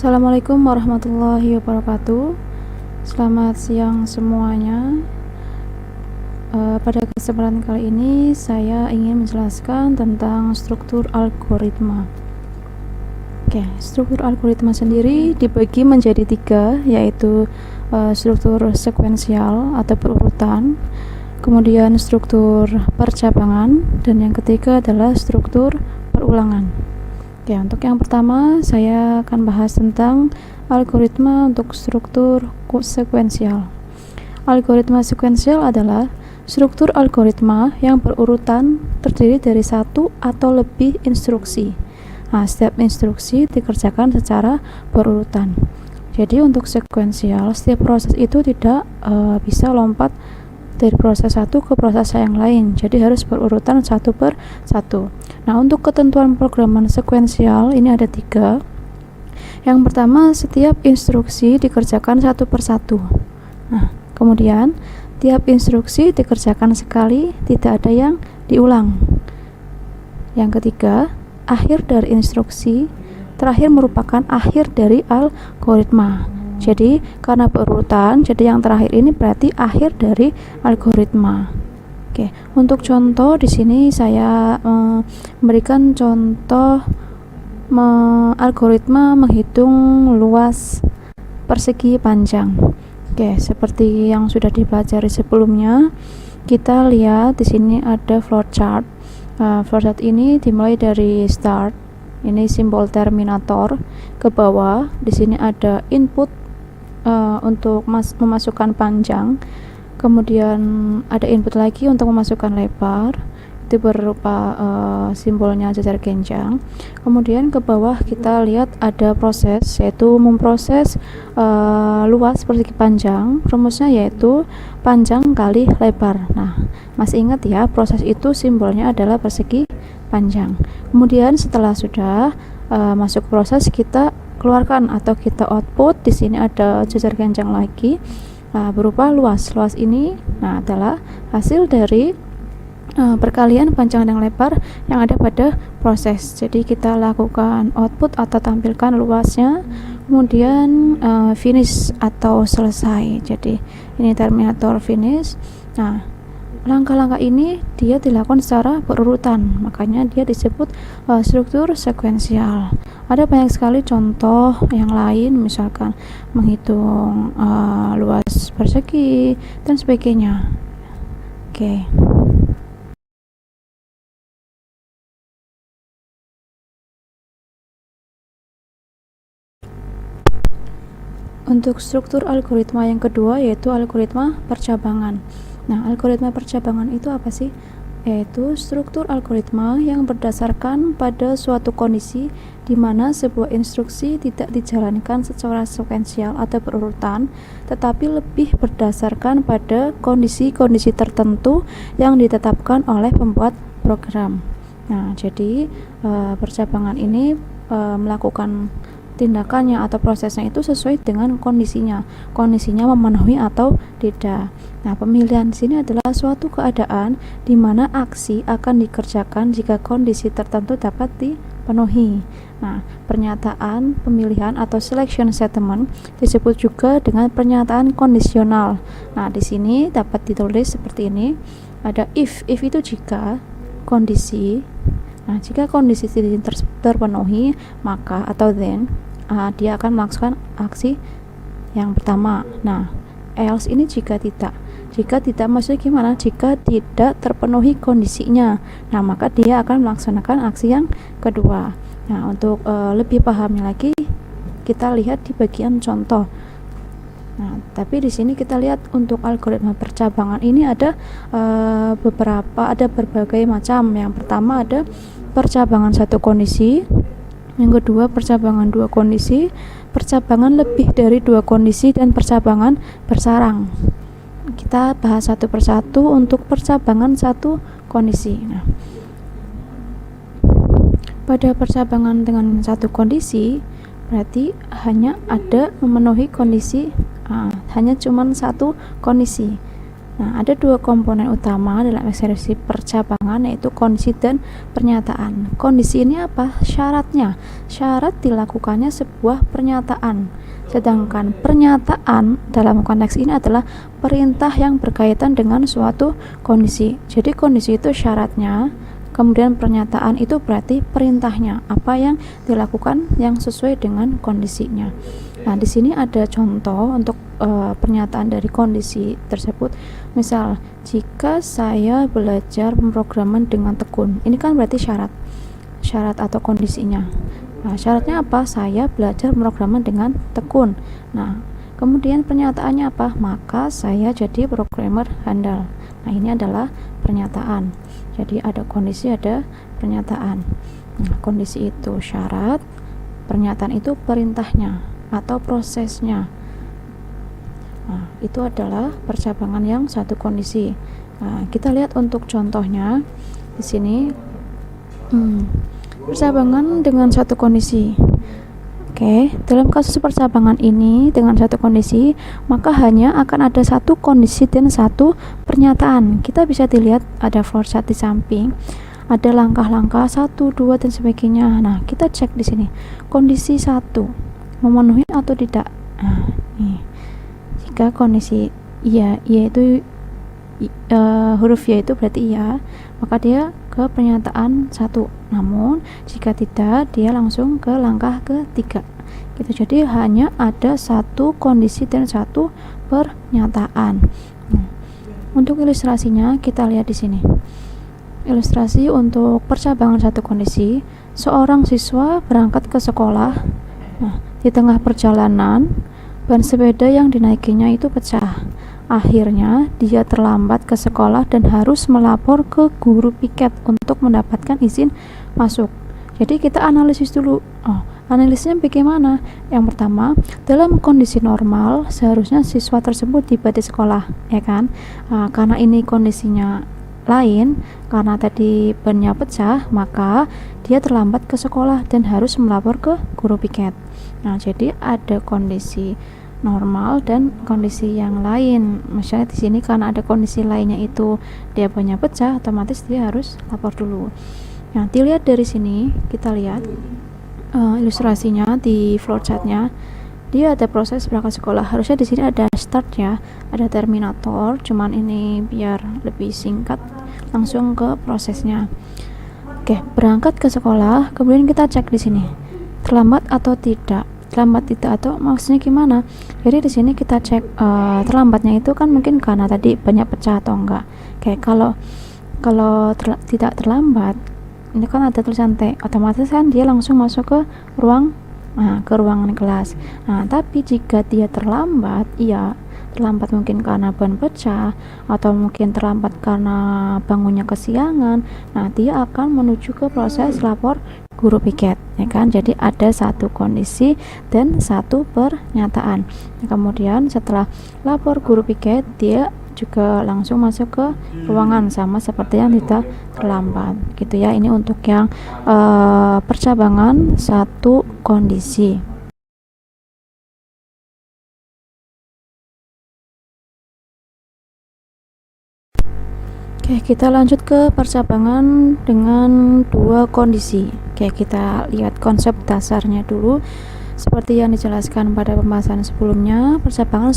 Assalamualaikum warahmatullahi wabarakatuh. Selamat siang semuanya. Pada kesempatan kali ini saya ingin menjelaskan tentang struktur algoritma. Struktur algoritma sendiri dibagi menjadi 3, yaitu struktur sekuensial atau berurutan, kemudian struktur percabangan, dan yang ketiga adalah struktur perulangan. Untuk yang pertama saya akan bahas tentang algoritma untuk struktur sekuensial. Algoritma sekuensial adalah struktur algoritma yang berurutan terdiri dari satu atau lebih instruksi. Setiap instruksi dikerjakan secara berurutan. Jadi untuk sekuensial, setiap proses itu tidak bisa lompat dari proses satu ke proses yang lain, jadi harus berurutan satu per satu. Nah, untuk ketentuan programan sekuensial ini ada 3. Yang pertama, setiap instruksi dikerjakan satu per satu. Kemudian tiap instruksi dikerjakan sekali, tidak ada yang diulang. Yang ketiga, akhir dari instruksi terakhir merupakan akhir dari algoritma. Jadi karena berurutan, jadi yang terakhir ini berarti akhir dari algoritma. Untuk contoh di sini saya memberikan contoh algoritma menghitung luas persegi panjang. Seperti yang sudah dipelajari sebelumnya, kita lihat di sini ada flowchart. Flowchart ini dimulai dari start. Ini simbol terminator ke bawah. Di sini ada input untuk memasukkan panjang, kemudian ada input lagi untuk memasukkan lebar, itu berupa simbolnya jajar genjang. Kemudian ke bawah kita lihat ada proses, yaitu memproses luas persegi panjang. Rumusnya yaitu panjang kali lebar. Masih ingat ya, proses itu simbolnya adalah persegi panjang. Kemudian setelah sudah masuk proses, kita keluarkan atau kita output. Di sini ada jajar genjang lagi berupa luas. Luas ini adalah hasil dari perkalian panjang dan lebar yang ada pada proses. Jadi kita lakukan output atau tampilkan luasnya, kemudian finish atau selesai. Jadi ini terminator finish. Langkah-langkah ini dia dilakukan secara berurutan, makanya dia disebut struktur sekuensial. Ada banyak sekali contoh yang lain, misalkan menghitung luas persegi dan sebagainya. Untuk struktur algoritma yang kedua yaitu algoritma percabangan. Algoritma percabangan itu apa sih? Yaitu struktur algoritma yang berdasarkan pada suatu kondisi di mana sebuah instruksi tidak dijalankan secara sekuensial atau berurutan, tetapi lebih berdasarkan pada kondisi-kondisi tertentu yang ditetapkan oleh pembuat program. Jadi percabangan ini melakukan tindakannya atau prosesnya itu sesuai dengan kondisinya memenuhi atau tidak. Pemilihan di sini adalah suatu keadaan di mana aksi akan dikerjakan jika kondisi tertentu dapat dipenuhi. Pernyataan pemilihan atau selection statement disebut juga dengan pernyataan kondisional. Di sini dapat ditulis seperti ini. Ada if itu jika kondisi. Jika kondisi terpenuhi, maka atau then dia akan melakukan aksi yang pertama. Else ini jika tidak. Jika tidak maksudnya gimana? Jika tidak terpenuhi kondisinya, maka dia akan melaksanakan aksi yang kedua. Untuk lebih pahamnya lagi, kita lihat di bagian contoh. Tapi di sini kita lihat untuk algoritma percabangan ini ada berbagai macam. Yang pertama ada percabangan satu kondisi, yang kedua percabangan dua kondisi, percabangan lebih dari dua kondisi, dan percabangan bersarang. Kita bahas satu persatu. Untuk percabangan satu kondisi. Pada percabangan dengan satu kondisi berarti hanya ada memenuhi kondisi, hanya cuma satu kondisi. Nah, ada dua komponen utama dalam ekspresi percabangan, yaitu kondisi dan pernyataan. Kondisi ini apa? Syaratnya. Syarat dilakukannya sebuah pernyataan. Sedangkan pernyataan dalam konteks ini adalah perintah yang berkaitan dengan suatu kondisi. Jadi kondisi itu syaratnya, kemudian pernyataan itu berarti perintahnya, apa yang dilakukan yang sesuai dengan kondisinya. Nah, di sini ada contoh untuk pernyataan dari kondisi tersebut. Misal, jika saya belajar pemrograman dengan tekun, ini kan berarti syarat atau kondisinya. Nah, syaratnya apa? Saya belajar pemrograman dengan tekun. Nah, kemudian pernyataannya apa? Maka saya jadi programmer handal. Nah, ini adalah pernyataan. Jadi ada kondisi, ada pernyataan. Nah, kondisi itu syarat, pernyataan itu perintahnya atau prosesnya. Nah, itu adalah percabangan yang satu kondisi. Nah, kita lihat untuk contohnya di sini. Percabangan dengan satu kondisi. Oke, dalam kasus percabangan ini dengan satu kondisi, maka hanya akan ada satu kondisi dan satu pernyataan. Kita bisa dilihat ada flowchart di samping. Ada langkah-langkah 1, 2 dan sebagainya. Nah, kita cek di sini. Kondisi 1 memenuhi atau tidak. Nah, nih. Jika kondisi iya itu huruf ya itu berarti iya, maka dia ke pernyataan 1. Namun jika tidak, dia langsung ke langkah ketiga. Gitu. Jadi hanya ada satu kondisi dan satu pernyataan. Untuk ilustrasinya kita lihat di sini. Ilustrasi untuk percabangan satu kondisi. Seorang siswa berangkat ke sekolah. Nah, di tengah perjalanan, ban sepeda yang dinaikinya itu pecah. Akhirnya, dia terlambat ke sekolah dan harus melapor ke guru piket untuk mendapatkan izin masuk. Jadi kita analisis dulu. Analisisnya bagaimana? Yang pertama, dalam kondisi normal, seharusnya siswa tersebut tiba di sekolah, ya kan? Karena ini kondisinya lain, karena tadi bannya pecah, maka dia terlambat ke sekolah dan harus melapor ke guru piket. Nah, jadi ada kondisi normal dan kondisi yang lain. Misalnya di sini karena ada kondisi lainnya itu dia banyak pecah, otomatis dia harus lapor dulu. Nah, dilihat dari sini, kita lihat ilustrasinya di flowchartnya. Dia ada proses berangkat sekolah. Harusnya di sini ada start ya, ada terminator. Cuman ini biar lebih singkat, langsung ke prosesnya. Oke, berangkat ke sekolah. Kemudian kita cek di sini, terlambat atau tidak. Terlambat tidak atau maksudnya gimana? Jadi di sini kita cek terlambatnya itu kan mungkin karena tadi banyak pecah atau enggak. Kayak kalau tidak terlambat, ini kan ada tulisan T, otomatis kan dia langsung masuk ke ruangan kelas. Nah, tapi jika dia terlambat, iya terlambat mungkin karena ban pecah atau mungkin terlambat karena bangunnya kesiangan. Nah, dia akan menuju ke proses lapor guru piket, ya kan? Jadi ada satu kondisi dan satu pernyataan. Nah, kemudian setelah lapor guru piket, dia juga langsung masuk ke ruangan sama seperti yang tidak terlambat, gitu ya. Ini untuk yang percabangan satu kondisi. Oke, kita lanjut ke percabangan dengan dua kondisi. Oke, kita lihat konsep dasarnya dulu. Seperti yang dijelaskan pada pembahasan sebelumnya, percabangan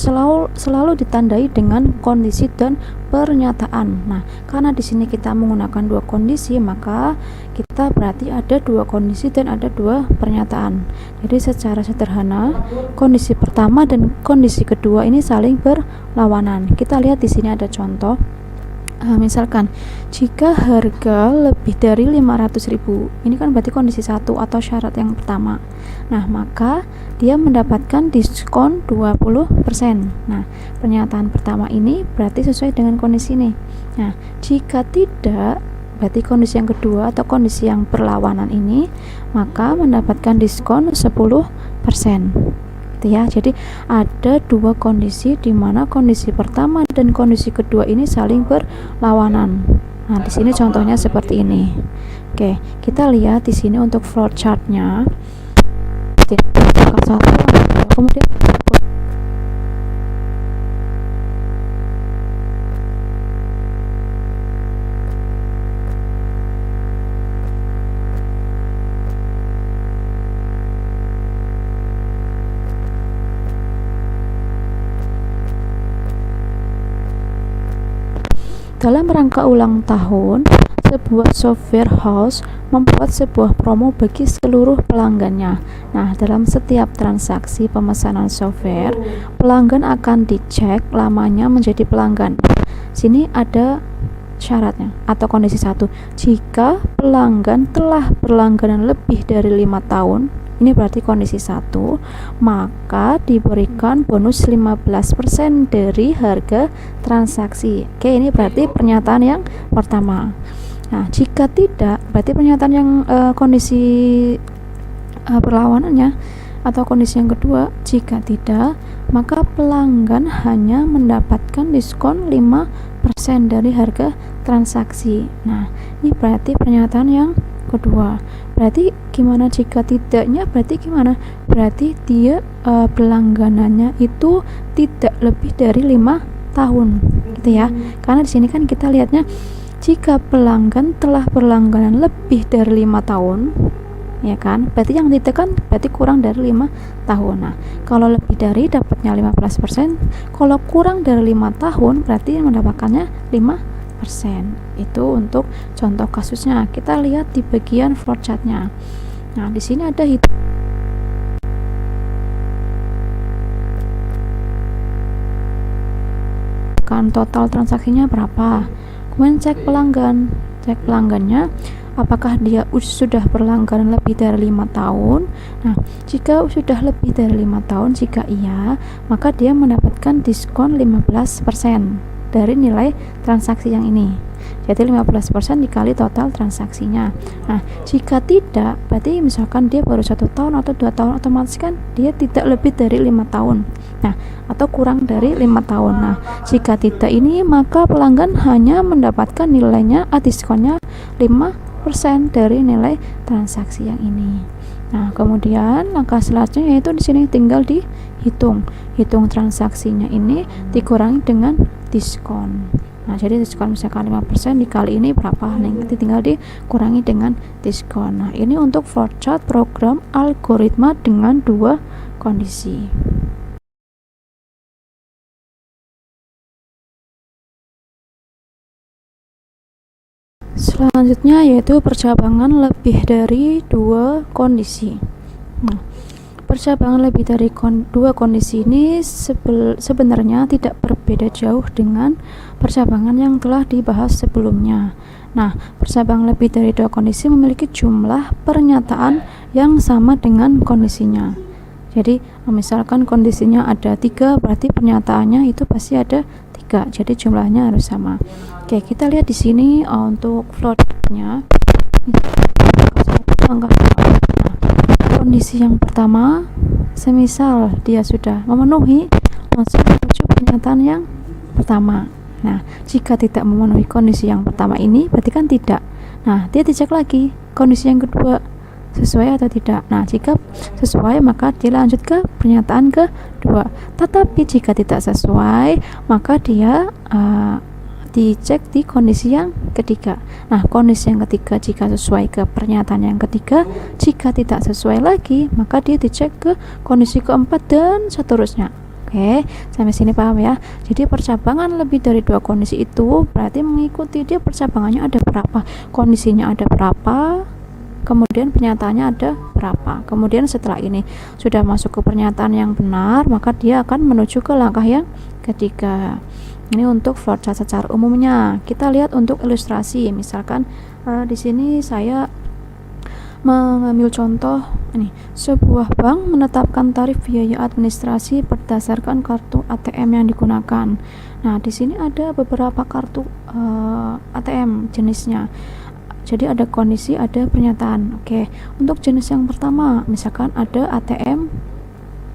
selalu ditandai dengan kondisi dan pernyataan. Nah, karena di sini kita menggunakan dua kondisi, maka kita berarti ada dua kondisi dan ada dua pernyataan. Jadi secara sederhana, kondisi pertama dan kondisi kedua ini saling berlawanan. Kita lihat di sini ada contoh. Misalkan jika harga lebih dari 500.000, ini kan berarti kondisi satu atau syarat yang pertama. Nah, maka dia mendapatkan diskon 20%. Nah, pernyataan pertama ini berarti sesuai dengan kondisi ini. Nah, jika tidak, berarti kondisi yang kedua atau kondisi yang berlawanan ini, maka mendapatkan diskon 10%. Ya, jadi ada dua kondisi di mana kondisi pertama dan kondisi kedua ini saling berlawanan. Nah, di sini contohnya seperti ini. Oke, kita lihat di sini untuk flowchartnya. Kemudian Dalam rangka ulang tahun, sebuah software house membuat sebuah promo bagi seluruh pelanggannya. Nah, dalam setiap transaksi pemesanan software, pelanggan akan dicek lamanya menjadi pelanggan. Sini ada syaratnya atau kondisi 1. Jika pelanggan telah berlangganan lebih dari 5 tahun, ini berarti kondisi 1, maka diberikan bonus 15% dari harga transaksi. Oke, ini berarti pernyataan yang pertama. Nah, jika tidak, berarti pernyataan yang kondisi berlawanannya atau kondisi yang kedua, jika tidak, maka pelanggan hanya mendapatkan diskon 5% dari harga transaksi. Nah, ini berarti pernyataan yang kedua. Berarti gimana jika tidaknya? Berarti gimana? Berarti dia berlangganannya itu tidak lebih dari 5 tahun, gitu ya. Karena di sini kan kita lihatnya jika pelanggan telah berlangganan lebih dari 5 tahun, ya kan, berarti yang ditekan berarti kurang dari 5 tahun. Nah, kalau lebih dari dapatnya 15%, kalau kurang dari 5 tahun berarti mendapatkannya 5%. Itu untuk contoh kasusnya. Kita lihat di bagian flowchartnya. Nah, di sini ada kan total transaksinya berapa, kemudian cek pelanggannya apakah dia sudah berlangganan lebih dari 5 tahun. Nah, jika sudah lebih dari 5 tahun, jika iya, maka dia mendapatkan diskon 15% dari nilai transaksi yang ini. Jadi 15% dikali total transaksinya. Nah, jika tidak, berarti misalkan dia baru 1 tahun atau 2 tahun, otomatis kan dia tidak lebih dari 5 tahun. Nah, atau kurang dari 5 tahun. Nah, jika tidak ini, maka pelanggan hanya mendapatkan nilainya diskonnya 5% dari nilai transaksi yang ini. Nah, kemudian langkah selanjutnya yaitu di sini tinggal dihitung transaksinya ini dikurangi dengan diskon. Nah, jadi diskon misalkan 5% dikali ini berapa? Nanti tinggal dikurangi dengan diskon. Nah, ini untuk flowchart program algoritma dengan 2 kondisi. Selanjutnya yaitu percabangan lebih dari 2 kondisi. Nah, percabangan lebih dari 2 kondisi ini sebenarnya tidak berbeda jauh dengan percabangan yang telah dibahas sebelumnya. Nah, percabangan lebih dari 2 kondisi memiliki jumlah pernyataan yang sama dengan kondisinya. Jadi, misalkan kondisinya ada 3, berarti pernyataannya itu pasti ada 3. Jadi jumlahnya harus sama. Oke, kita lihat di sini untuk flowchartnya. Nah, kondisi yang pertama, semisal dia sudah memenuhi, langsung menuju pernyataan yang pertama. Nah, jika tidak memenuhi kondisi yang pertama ini, berarti kan tidak. Nah, dia dicek lagi kondisi yang kedua sesuai atau tidak. Nah, jika sesuai maka dia lanjut ke pernyataan kedua. Tetapi jika tidak sesuai, maka dia dicek di kondisi yang ketiga. Nah, kondisi yang ketiga jika sesuai ke pernyataan yang ketiga, jika tidak sesuai lagi, maka dia dicek ke kondisi keempat dan seterusnya. Oke, sampai sini paham ya? Jadi percabangan lebih dari 2 kondisi itu berarti mengikuti dia percabangannya ada berapa, kondisinya ada berapa, kemudian pernyataannya ada berapa. Kemudian setelah ini sudah masuk ke pernyataan yang benar, maka dia akan menuju ke langkah yang ketiga. Ini untuk flowchart secara umumnya. Kita lihat untuk ilustrasi. Misalkan di sini saya mengambil contoh ini, sebuah bank menetapkan tarif biaya administrasi berdasarkan kartu ATM yang digunakan. Nah, di sini ada beberapa kartu ATM jenisnya. Jadi ada kondisi, ada pernyataan. Oke, untuk jenis yang pertama, misalkan ada ATM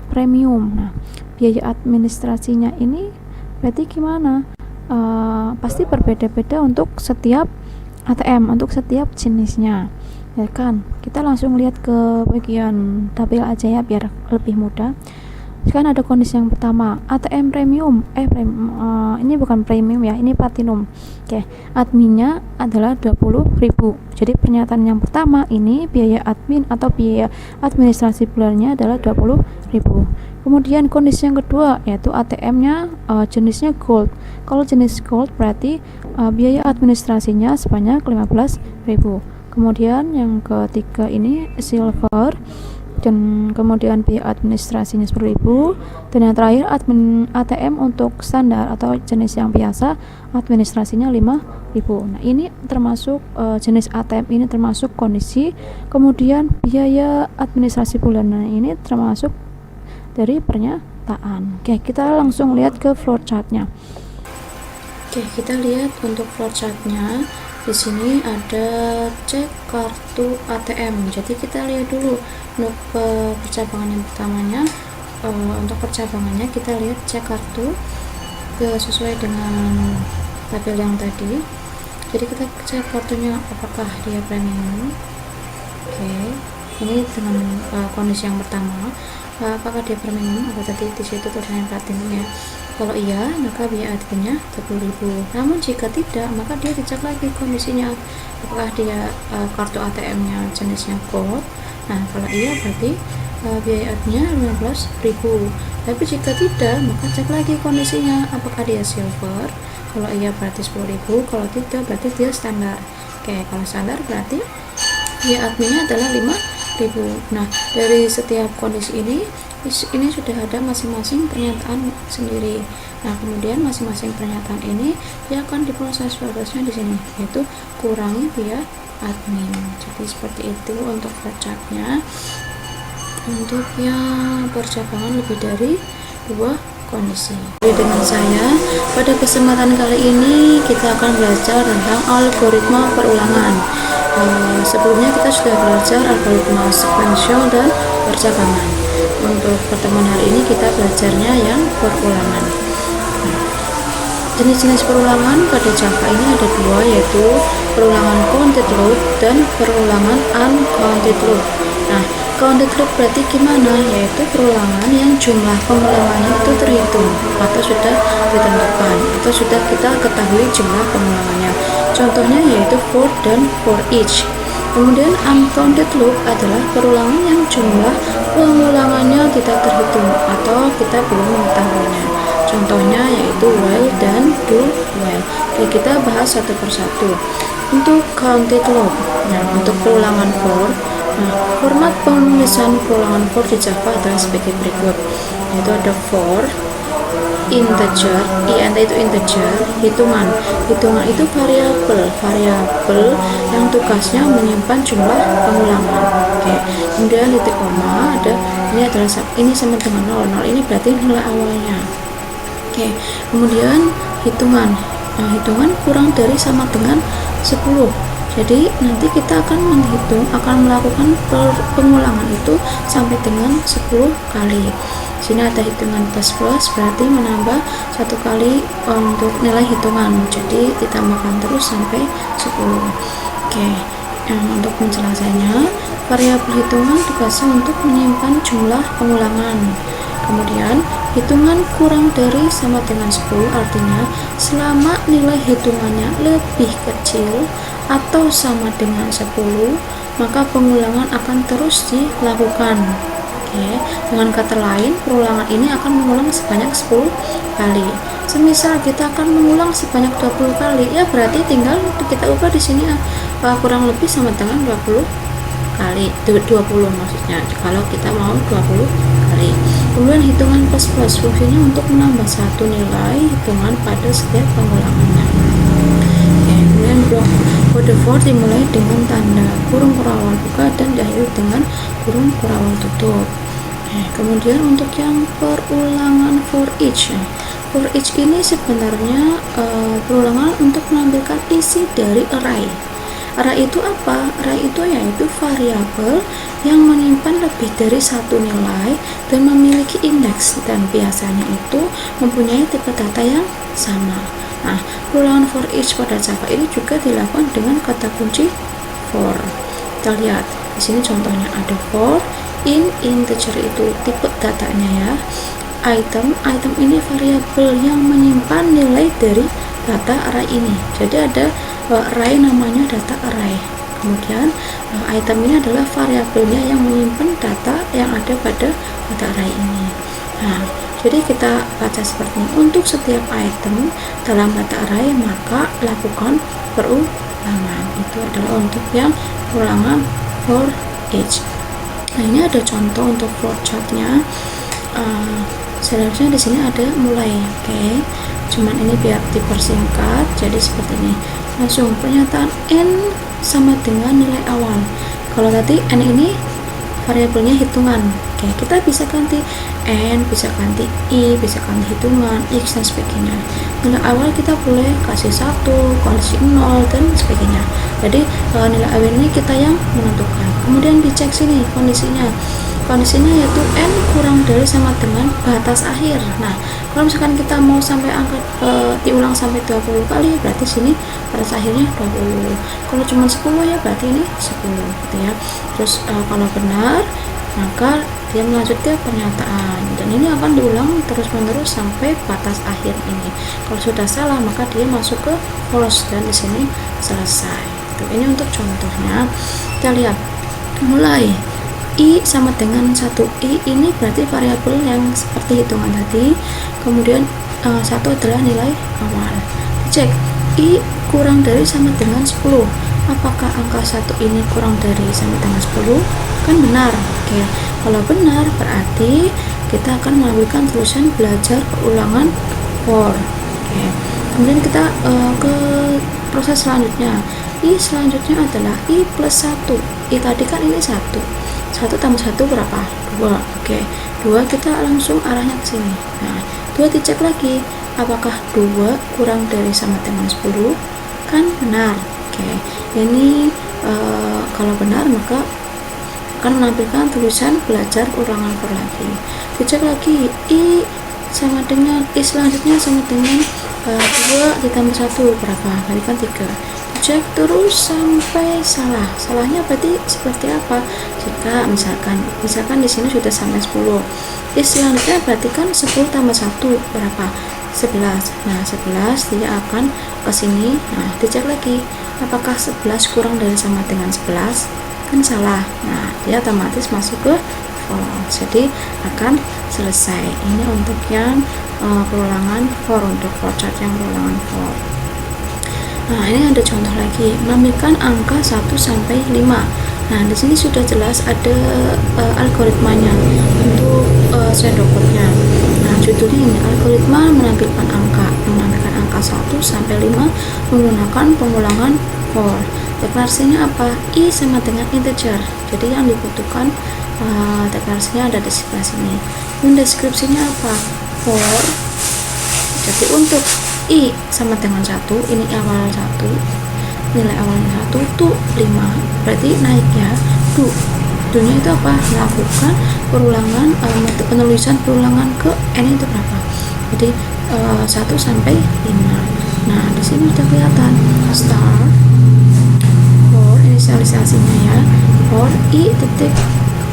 premium. Nah, biaya administrasinya ini berarti gimana? Pasti berbeda-beda untuk setiap ATM, untuk setiap jenisnya, ya kan? Kita langsung lihat ke bagian tabel aja ya biar lebih mudah. Sekarang ada kondisi yang pertama, ATM premium, ini bukan premium ya, ini platinum. Oke, adminnya adalah 20.000. Jadi pernyataan yang pertama ini biaya admin atau biaya administrasi bulannya adalah 20.000. Kemudian kondisi yang kedua yaitu ATM-nya jenisnya gold. Kalau jenis gold berarti biaya administrasinya sebanyak 15.000. Kemudian yang ketiga ini silver, dan kemudian biaya administrasinya 10.000. Dan yang terakhir ATM untuk standar atau jenis yang biasa administrasinya 5.000. Nah, ini termasuk jenis ATM ini termasuk kondisi. Kemudian biaya administrasi bulanan ini termasuk dari pernyataan. Oke, kita langsung lihat ke flowchartnya. Oke, kita lihat untuk flowchartnya. Di sini ada cek kartu ATM. Jadi kita lihat dulu untuk percabangan yang pertamanya. Untuk percabangannya kita lihat cek kartu sesuai dengan tabel yang tadi. Jadi kita cek kartunya apakah dia premium. Oke, ini dengan kondisi yang pertama, apakah dia premium, apa tadi di situ tulisannya platinum ya. Kalau iya, maka biaya adminnya 10.000. Namun jika tidak, maka dia dicek lagi kondisinya, apakah dia kartu ATM-nya jenisnya gold. Nah, kalau iya berarti biaya adminnya 15.000. Tapi jika tidak, maka cek lagi kondisinya, apakah dia silver. Kalau iya berarti 10.000, kalau tidak berarti dia standar. Oke, kalau standar berarti biaya adminnya adalah 5.000. Nah, dari setiap kondisi ini sudah ada masing-masing pernyataan sendiri. Nah, kemudian masing-masing pernyataan ini dia akan diproses progresnya di sini, yaitu kurangi biaya admin. Jadi seperti itu untuk flowchartnya. Untuk yang percabangan lebih dari 2 kondisi. Jadi dengan saya, pada kesempatan kali ini kita akan belajar tentang algoritma perulangan. Sebelumnya kita sudah belajar algoritma sekuensial dan percabangan. Untuk pertemuan hari ini kita belajarnya yang perulangan. Jenis-jenis perulangan pada Java ini ada 2, yaitu perulangan counted loop dan perulangan uncounted loop. Nah, counted loop berarti gimana? Yaitu perulangan yang jumlah pengulangannya itu terhitung atau sudah ditentukan atau sudah kita ketahui jumlah pengulangannya. Contohnya yaitu for dan for each. Kemudian uncounted loop adalah perulangan yang jumlah pengulangannya tidak terhitung atau kita belum mengetahuinya. Contohnya yaitu while dan do while. Oke, kita bahas satu persatu. Untuk counted loop, nah untuk perulangan for, format penulisan perulangan for di Java adalah sebagai berikut, yaitu ada for integer, int itu integer, hitungan itu variabel yang tugasnya menyimpan jumlah pengulangan. Oke, kemudian titik koma ada, ini sama dengan 0 ini berarti nilai awalnya. Oke, kemudian hitungan kurang dari sama dengan 10. Jadi nanti kita akan melakukan pengulangan itu sampai dengan 10 kali. Sini ada hitungan plus berarti menambah 1 kali untuk nilai hitungan, jadi ditambahkan terus sampai 10. Oke, untuk penjelasannya, variabel hitungan tugasnya untuk menyimpan jumlah pengulangan. Kemudian hitungan kurang dari sama dengan 10 artinya selama nilai hitungannya lebih kecil atau sama dengan 10, maka pengulangan akan terus dilakukan. Oke, dengan kata lain, perulangan ini akan mengulang sebanyak 10 kali. Semisal kita akan mengulang sebanyak 20 kali, ya berarti tinggal kita ubah di sini kurang lebih sama dengan 20 kali, 20 maksudnya, kalau kita mau 20 kali. Kemudian hitungan plus fungsinya untuk menambah satu nilai hitungan pada setiap pengulangannya. Oke, kemudian blok kode for dimulai dengan tanda kurung kurawal buka dan diakhiri dengan kurung kurawal tutup. Kemudian untuk yang perulangan for each ini sebenarnya perulangan untuk menampilkan isi dari array. Array itu apa? Array itu yaitu variabel yang menyimpan lebih dari satu nilai dan memiliki indeks, dan biasanya itu mempunyai tipe data yang sama. Nah, perulangan for each pada Java ini juga dilakukan dengan kata kunci for. Kita lihat di sini contohnya ada for in integer, itu tipe datanya ya. item ini variabel yang menyimpan nilai dari data array ini. Jadi ada array namanya data array, kemudian item ini adalah variabelnya yang menyimpan data yang ada pada data array ini. Nah, jadi kita baca seperti ini. Untuk setiap item dalam data array maka lakukan perulangan. Itu adalah untuk yang perulangan for each. Nah, ini ada contoh untuk flowchartnya. Seharusnya di sini ada mulai, oke. Cuman ini biar dipersingkat, jadi seperti ini. Langsung pernyataan n sama dengan nilai awal. Kalau tadi n ini variabelnya hitungan, oke. Kita bisa ganti n, bisa ganti i, bisa ganti hitungan, x dan sebagainya. Nilai awal kita boleh kasih 1, kasih 0 dan sebagainya. Jadi nilai awal ini kita yang menentukan. Kemudian dicek sini kondisinya yaitu n kurang dari sama dengan batas akhir. Nah, kalau misalkan kita mau sampai angka diulang sampai 20 kali, berarti sini batas akhirnya 20. Kalau cuma 10 ya berarti ini 10 gitu ya. Terus kalau benar maka dia melanjut ke pernyataan, dan ini akan diulang terus menerus sampai batas akhir ini. Kalau sudah salah maka dia masuk ke false dan di sini selesai. Ini untuk contohnya. Kita lihat mulai i sama dengan 1. I ini berarti variabel yang seperti hitungan tadi. Kemudian 1 adalah nilai awal. Cek i kurang dari sama dengan 10. Apakah angka 1 ini kurang dari sama dengan 10? Kan benar. Oke. Kalau benar berarti kita akan mengambilkan tulisan belajar ulangan for. Oke. Kemudian kita ke proses selanjutnya. I selanjutnya adalah i plus 1. I tadi kan ini 1 tambah 1 berapa? 2. Oke, 2 kita langsung arahnya ke sini. Nah, 2 dicek lagi. Apakah 2 kurang dari sama dengan 10? Kan benar. Oke, ini kalau benar maka akan menampilkan tulisan belajar ulangan for lagi. Dicek lagi. I sama dengan I selanjutnya sama dengan 2 ditambah 1 berapa? Tadi kan 3. Cek terus sampai salah. Salahnya berarti seperti apa? Jika misalkan di sini sudah sampai 10. Selanjutnya berarti kan 10 tambah 1 berapa? 11. Nah, 11 dia akan ke sini. Nah, dicek lagi. Apakah 11 kurang dari sama dengan 11? Kan salah. Nah, dia otomatis masuk ke false. Jadi akan selesai. Ini untuk yang perulangan for, untuk flowchart yang perulangan for. Nah, ini ada contoh lagi, menambahkan angka 1 sampai 5. Nah, di sini sudah jelas ada algoritmanya untuk sendoknya. Nah, judulnya ini algoritma menampilkan angka 1 sampai 5 menggunakan pengulangan for. Deklarasinya apa? I sama dengan integer. Jadi yang dibutuhkan deklarasinya ada di sebelah sini. Dan deskripsinya apa? For. Jadi untuk I sama dengan 1, ini awal 1, nilai awalnya 1 tuh 5, berarti naik ya. Nya itu apa? Melakukan perulangan, penulisan perulangan ke n itu berapa? Jadi 1 sampai 5. Nah, di sini sudah kelihatan start for inisialisasinya ya, for i titik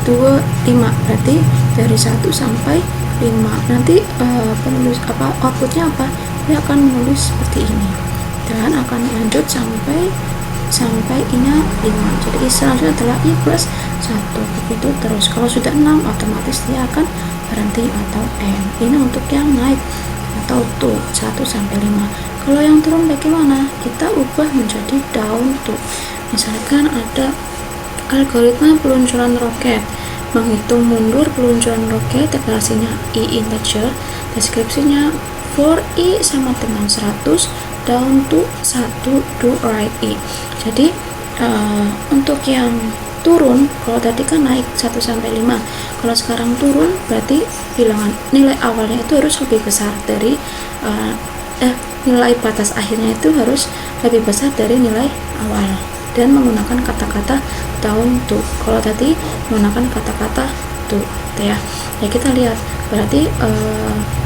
25, berarti dari 1 sampai 5. Nanti outputnya apa? Dia akan menulis seperti ini dan akan lanjut sampai ini 5. Jadi selanjutnya adalah i plus 1, begitu terus. Kalau sudah 6 otomatis dia akan berhenti atau n. Ini untuk yang naik atau to 1 sampai 5. Kalau yang turun bagaimana? Kita ubah menjadi down to. Misalkan ada algoritma peluncuran roket, menghitung mundur peluncuran roket, deklarasinya i integer, deskripsinya for i sama dengan 100 down to 1 do write i. Jadi untuk yang turun, kalau tadi kan naik 1 sampai 5, kalau sekarang turun berarti bilangan nilai awalnya itu harus lebih besar dari nilai batas akhirnya itu harus lebih besar dari nilai awal, dan menggunakan kata-kata down to. Kalau tadi menggunakan kata-kata to ya. Ya, kita lihat berarti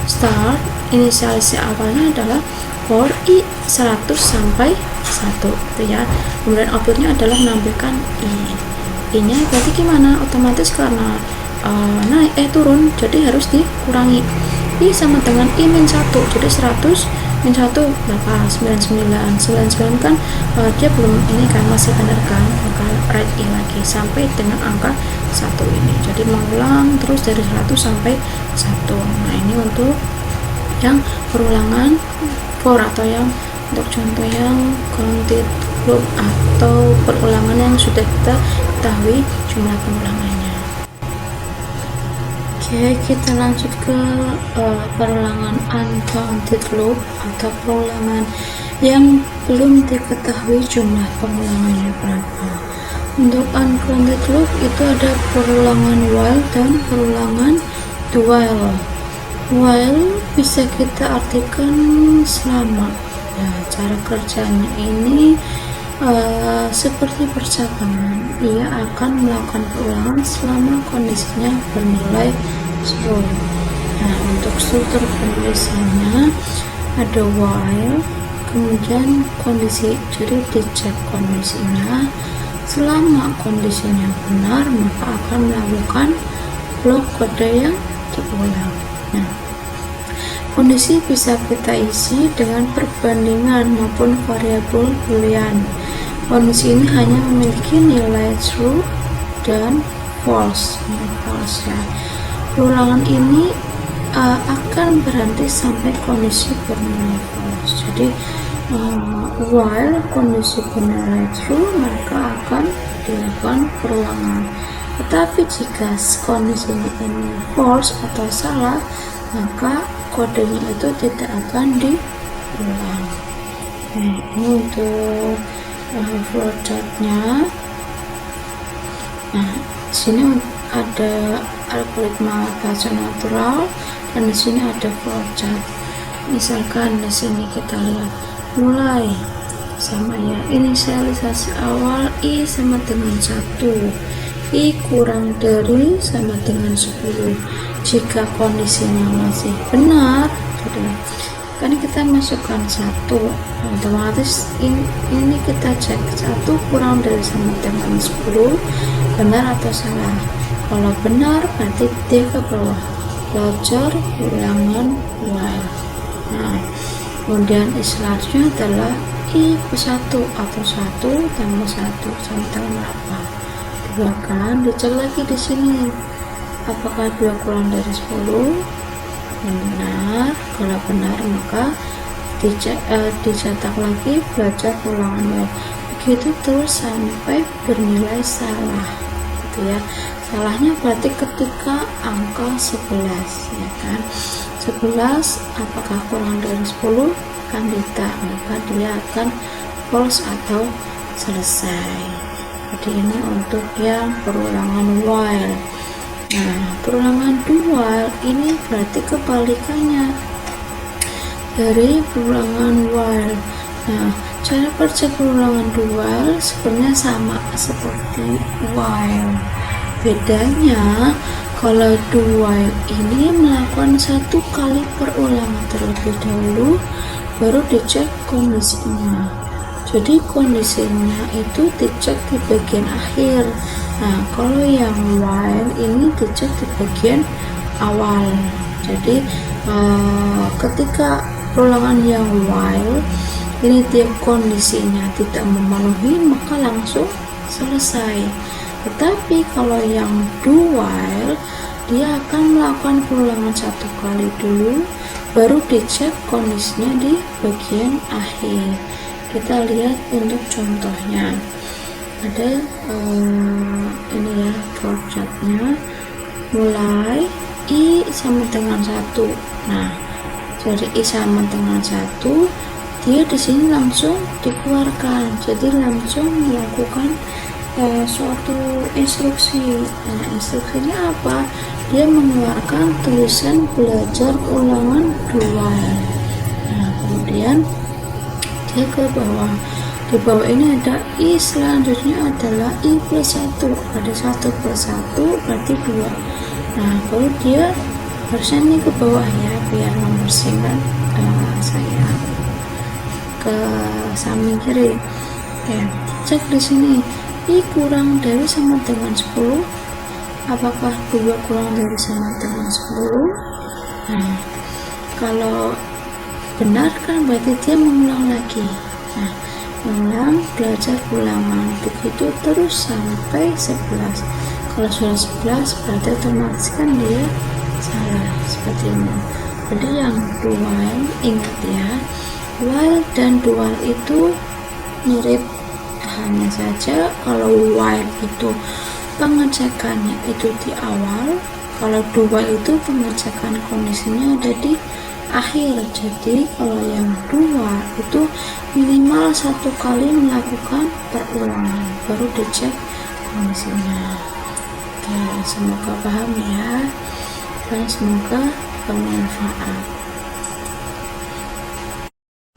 start inisialisasi awalnya adalah for i 100 sampai 1 gitu ya. Kemudian outputnya adalah menampilkan i nya berarti gimana? Otomatis karena turun, jadi harus dikurangi. I sama dengan I min 1, jadi 100 min 1 berapa? 99 kan dia belum ini kan, masih benar kan, maka write I lagi sampai dengan angka 1 ini. Jadi mengulang terus dari 100 sampai 1. Nah ini untuk yang perulangan for, atau yang untuk contoh yang counted group atau perulangan yang sudah kita ketahui jumlah pengulangannya. Oke, kita lanjut ke perulangan uncounted loop atau perulangan yang belum diketahui jumlah pengulangannya berapa. Untuk uncounted loop itu ada perulangan while dan perulangan do while. While bisa kita artikan selama. Nah, cara kerjanya ini seperti percakapan, ia akan melakukan perulangan selama kondisinya bernilai true. Nah, untuk struktur penulisannya ada while, kemudian kondisi, jadi dicek kondisinya. Selama kondisinya benar, maka akan melakukan blok kode yang diulang. Nah, kondisi bisa kita isi dengan perbandingan maupun variabel boolean. Kondisi ini hanya memiliki nilai true dan false ya. Perulangan ini akan berhenti sampai kondisi bernilai false. Jadi while kondisi bernilai true, maka akan dilakukan perulangan. Tetapi jika kondisinya ini false atau salah, maka kodenya itu tidak akan diulang. Nah, ini untuk flowchartnya. Nah, di sini ada algoritma bahasa natural dan di sini ada flowchart. Misalkan di sini kita lihat mulai sama ya, inisialisasi awal I sama dengan 1, I kurang dari sama dengan 10. Jika kondisinya masih benar, kan kita masukkan 1, otomatis ini kita cek 1 kurang dari sama dengan 10 benar atau salah. Kalau benar berarti dia ke bawah, belajar ulangan while. Nah, kemudian selanjutnya adalah I ke 1 atau 1 tambah 1 sama dengan berapa? 2 kan, dicek lagi di sini apakah 2 kurang dari 10. Benar, kalau benar maka dicetak lagi belajar ulangan while. Begitu terus sampai bernilai salah, gitu ya. Salahnya berarti ketika angka 11 ya kan, 11 apakah kurang dari 10 kan tidak, maka dia akan false atau selesai. Jadi ini untuk yang perulangan while. Nah, perulangan do while ini berarti kebalikannya dari perulangan while. Nah, cara kerja perulangan do while sebenarnya sama seperti while. Bedanya kalau do while ini melakukan 1 kali perulangan terlebih dahulu, baru dicek kondisinya. Jadi kondisinya itu dicek di bagian akhir. Nah, kalau yang while ini dicek di bagian awal. Jadi ketika perulangan yang while ini dia kondisinya tidak memenuhi, maka langsung selesai. Tetapi kalau yang do while, dia akan melakukan perulangan 1 kali dulu, baru dicek kondisinya di bagian akhir. Kita lihat untuk contohnya. Ada ini ya flowchartnya. Mulai I sama dengan 1. Nah, jadi I sama dengan 1, dia di sini langsung dikeluarkan. Jadi langsung melakukan suatu instruksi. Nah, instruksinya apa? Dia mengeluarkan tulisan belajar ulangan 2. Nah, kemudian dia ke bawah. Di bawah ini ada I, selanjutnya adalah I plus 1. Ada 1 plus 1 berarti 2. Nah, baru dia harusnya ini ke bawah ya, biar membersihkan saya ke samping kiri. Oke, cek di sini I kurang dari sama dengan 10. apakah 2 kurang dari sama dengan 10? Nah, kalau benar kan berarti dia mengulang lagi. Nah, mengulang, belajar ulangan, begitu terus sampai 11. Kalau sudah 11 berarti otomatis kan dia salah, seperti ini. Jadi yang dual, ingat ya, while dan dual itu mirip, hanya saja kalau while itu pengecekannya itu di awal, kalau dual itu pengecekan kondisinya ada di akhir. Jadi kalau yang dua itu minimal 1 kali melakukan perulangan baru dicek kondisinya. Oke, semoga paham ya, dan semoga bermanfaat.